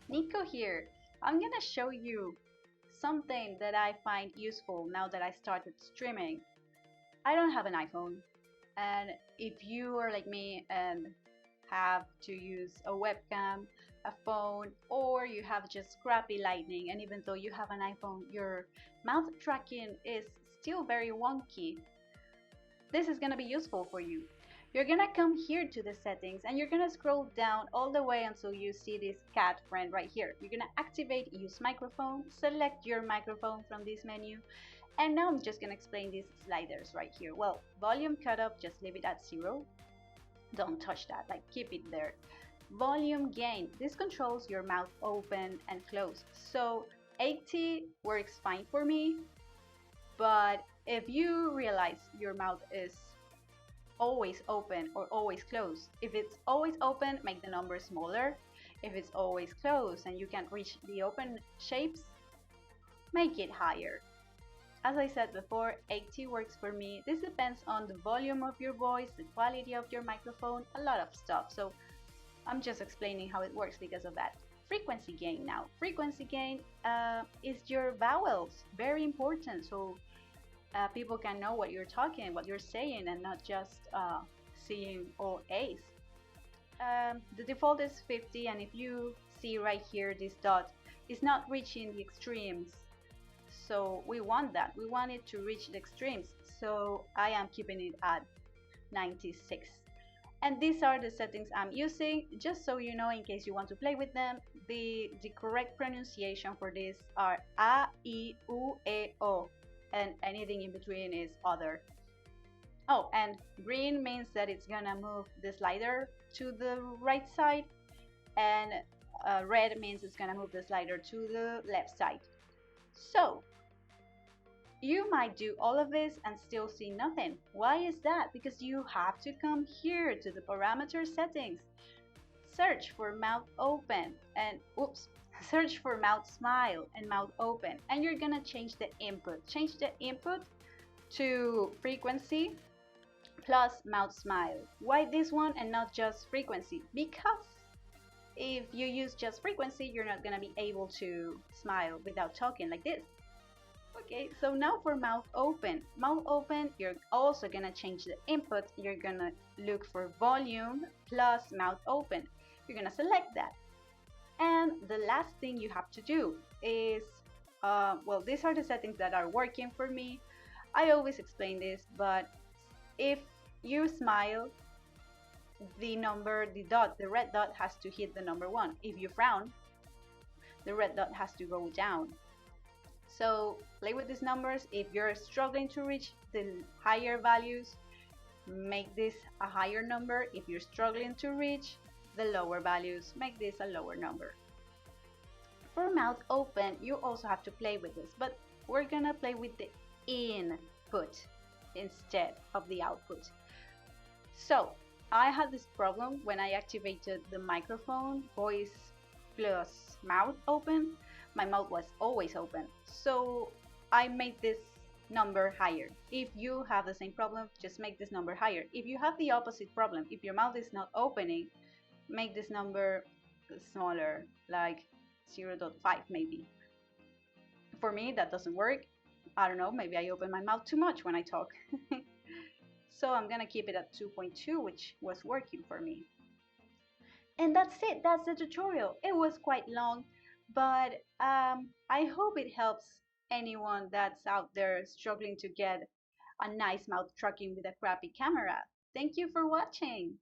Nico here. I'm gonna show you something that I find useful now that I started streaming. I don't have an iPhone, and if you are like me and have to use a webcam, a phone, or you have just crappy lighting, and even though you have an iPhone, your mouth tracking is still very wonky, this is gonna be useful for you. You're gonna come here to the settings and you're gonna scroll down all the way until you see this cat friend right here. You're gonna activate use microphone, select your microphone from this menu, and now I'm just gonna explain these sliders right here. Well, volume cutoff, just leave it at 0. Don't touch that, like keep it there. Volume gain, this controls your mouth open and close. So 80 works fine for me, but if you realize your mouth is always open or always closed, if it's always open, make the number smaller. If it's always closed and you can't reach the open shapes, make it higher. As I said before, 80 works for me. This depends on the volume of your voice, the quality of your microphone, a lot of stuff. So I'm just explaining how it works because of that. Frequency gain now. Frequency gain is your vowels, very important. So people can know what you're talking, what you're saying, and not just seeing all A's. The default is 50, and if you see right here, this dot is not reaching the extremes. So we want that. We want it to reach the extremes. So I am keeping it at 96. And these are the settings I'm using, just so you know in case you want to play with them. The correct pronunciation for this are A, I, U, E, O, and anything in between is other. Oh, and green means that it's gonna move the slider to the right side, and red means it's gonna move the slider to the left side. So you might do all of this and still see nothing. Why is that? Because you have to come here to the parameter settings, search for mouth open, and search for mouth smile and mouth open, and you're gonna change the input. Change the input to frequency plus mouth smile. Why this one and not just frequency? Because if you use just frequency, you're not gonna be able to smile without talking like this. Okay, so now for mouth open. Mouth open, you're also gonna change the input. You're gonna look for volume plus mouth open. You're gonna select that. And the last thing you have to do is, well, these are the settings that are working for me. I always explain this, but if you smile, the number, the dot, the red dot has to hit the number 1. If you frown, the red dot has to go down. So play with these numbers. If you're struggling to reach the higher values, make this a higher number. If you're struggling to reach the lower values, make this a lower number. For mouth open, you also have to play with this, but we're gonna play with the input instead of the output. So I had this problem when I activated the microphone, voice plus mouth open. My mouth was always open, so I made this number higher. If you have the same problem, just make this number higher. If you have the opposite problem, if your mouth is not opening, make this number smaller, like 0.5 maybe. For me, that doesn't work. I don't know, maybe I open my mouth too much when I talk. So I'm gonna keep it at 2.2, which was working for me. And that's it, that's the tutorial. It was quite long, but I hope it helps anyone that's out there struggling to get a nice mouth tracking with a crappy camera. Thank you for watching.